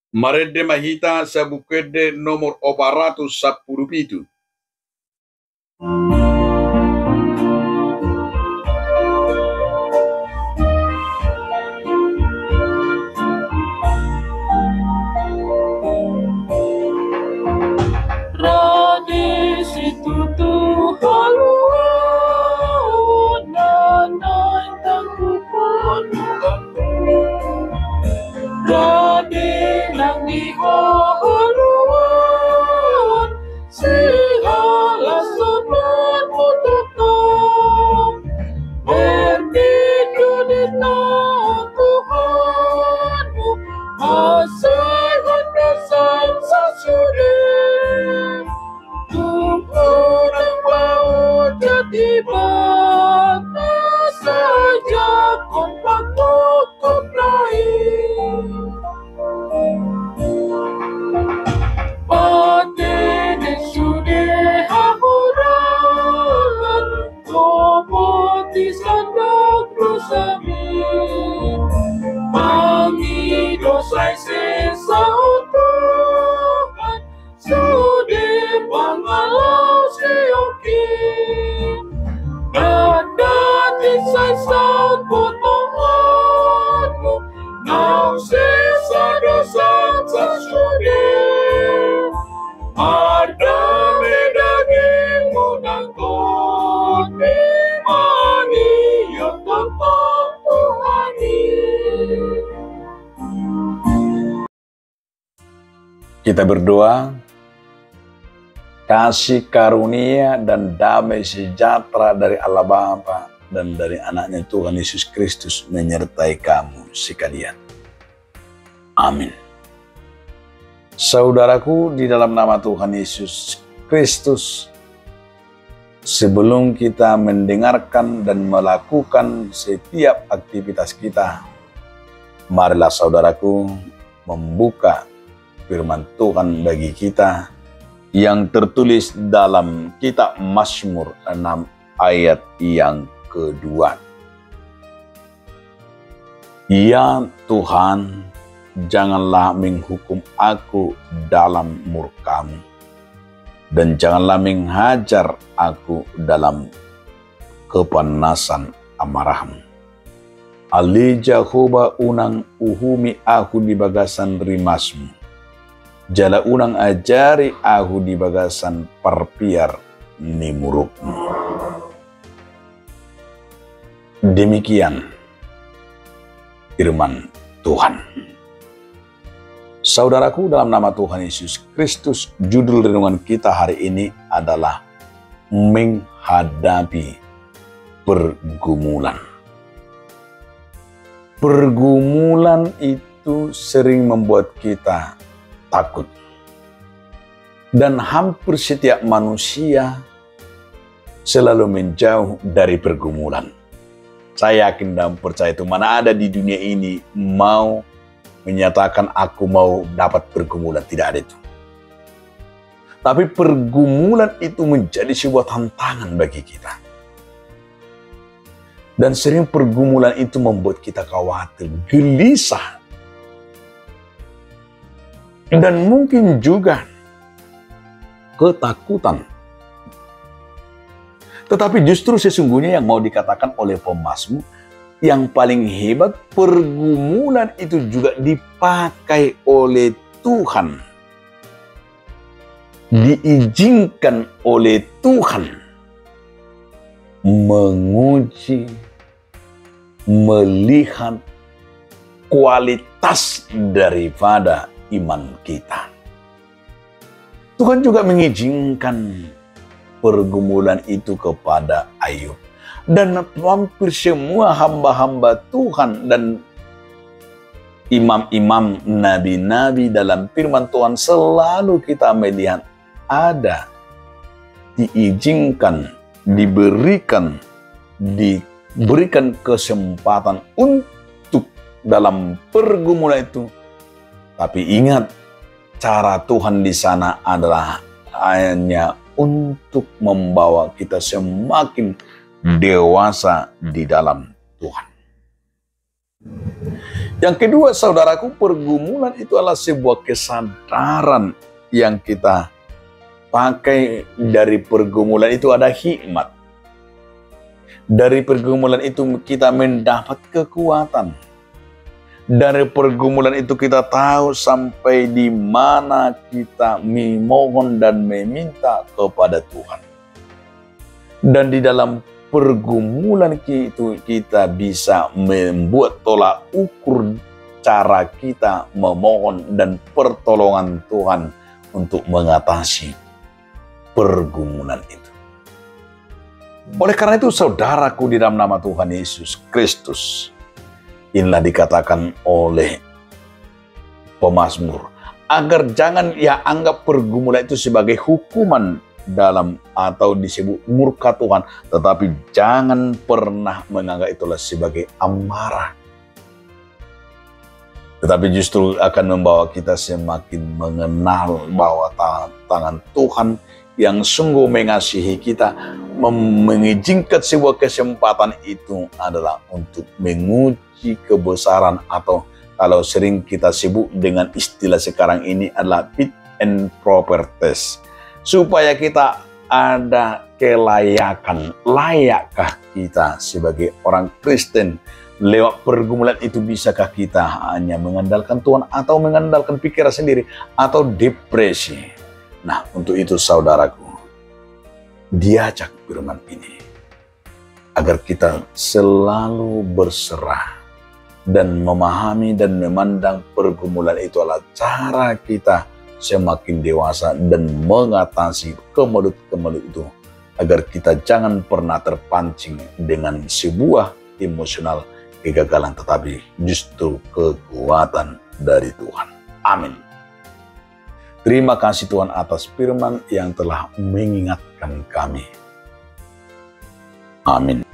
Marede mahita sa bukede nomor 417. Kita berdoa, kasih karunia dan damai sejahtera dari Allah Bapa dan dari anaknya Tuhan Yesus Kristus menyertai kamu sekalian. Amin. Saudaraku, di dalam nama Tuhan Yesus Kristus, sebelum kita mendengarkan dan melakukan setiap aktivitas kita, marilah saudaraku membuka firman Tuhan bagi kita yang tertulis dalam kitab Mazmur 6 ayat yang kedua. Ya Tuhan, janganlah menghukum aku dalam murka-Mu, dan janganlah menghajar aku dalam kepanasan amarah-Mu. Ali Jehovah unang uhumi aku di bagasan rimas-Mu. Jala unang ajari aku di bagasan parpiar ni muruk-Mu. Demikian firman Tuhan. Saudaraku, dalam nama Tuhan Yesus Kristus, judul renungan kita hari ini adalah menghadapi pergumulan. Pergumulan itu sering membuat kita takut. Dan hampir setiap manusia selalu menjauh dari pergumulan. Saya yakin dan percaya itu mana ada di dunia ini mau menyatakan aku mau dapat pergumulan, tidak ada itu. Tapi pergumulan itu menjadi sebuah tantangan bagi kita. Dan sering pergumulan itu membuat kita khawatir, gelisah. Dan mungkin juga ketakutan. Tetapi justru sesungguhnya yang mau dikatakan oleh pemazmur, yang paling hebat, pergumulan itu juga dipakai oleh Tuhan. Diizinkan oleh Tuhan menguji, melihat kualitas daripada iman kita. Tuhan juga mengizinkan pergumulan itu kepada Ayub. Dan hampir semua hamba-hamba Tuhan dan imam-imam, nabi-nabi dalam firman Tuhan selalu kita melihat ada diizinkan, diberikan kesempatan untuk dalam pergumulan itu. Tapi ingat, cara Tuhan di sana adalah hanya untuk membawa kita semakin dewasa di dalam Tuhan. Yang kedua, saudaraku, pergumulan itu adalah sebuah kesadaran yang kita pakai. Dari pergumulan itu ada hikmat. Dari pergumulan itu kita mendapat kekuatan. Dari pergumulan itu kita tahu sampai di mana kita memohon dan meminta kepada Tuhan. Dan di dalam pergumulan itu kita bisa membuat tolak ukur cara kita memohon dan pertolongan Tuhan untuk mengatasi pergumulan itu. Oleh karena itu, saudaraku, di dalam nama Tuhan Yesus Kristus, inilah dikatakan oleh pemazmur, agar jangan ia anggap pergumulan itu sebagai hukuman dalam atau disebut murka Tuhan, tetapi jangan pernah menganggap itulah sebagai amarah. Tetapi justru akan membawa kita semakin mengenal bahwa tangan Tuhan yang sungguh mengasihi kita, mengizinkan sebuah kesempatan itu adalah untuk menguji kebesaran, atau kalau sering kita sibuk dengan istilah sekarang ini adalah fit and proper test. Supaya kita ada kelayakan, layakkah kita sebagai orang Kristen? Lewat pergumulan itu bisakah kita hanya mengandalkan Tuhan atau mengandalkan pikiran sendiri atau depresi? Nah, untuk itu saudaraku, diajak firman ini agar kita selalu berserah dan memahami dan memandang pergumulan itu adalah cara kita semakin dewasa dan mengatasi kemelut-kemelut itu, agar kita jangan pernah terpancing dengan sebuah emosional kegagalan, tetapi justru kekuatan dari Tuhan. Amin. Terima kasih Tuhan atas firman yang telah mengingatkan kami. Amin.